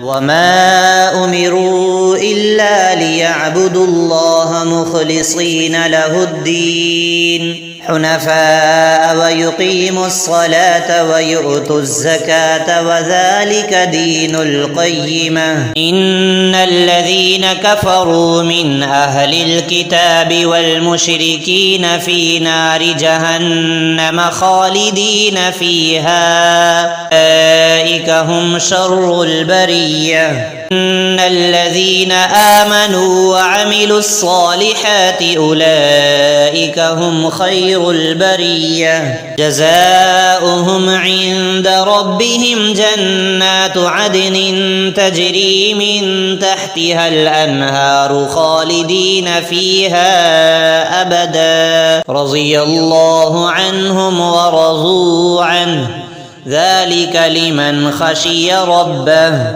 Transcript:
وما أمروا إلا ليعبدوا الله مخلصين له الدين حنفاء ويقيموا الصلاة ويؤتوا الزكاة وذلك دين القيمة إن الذين كفروا من أهل الكتاب والمشركين في نار جهنم خالدين فيها أولئك هم شر البرية إن الذين آمنوا وعملوا الصالحات أولئك هم خير البرية جزاؤهم عند ربهم جنات عدن تجري من تحتها الأنهار خالدين فيها أبدا رضي الله عنهم ورضوا عنه ذلك لمن خشي ربه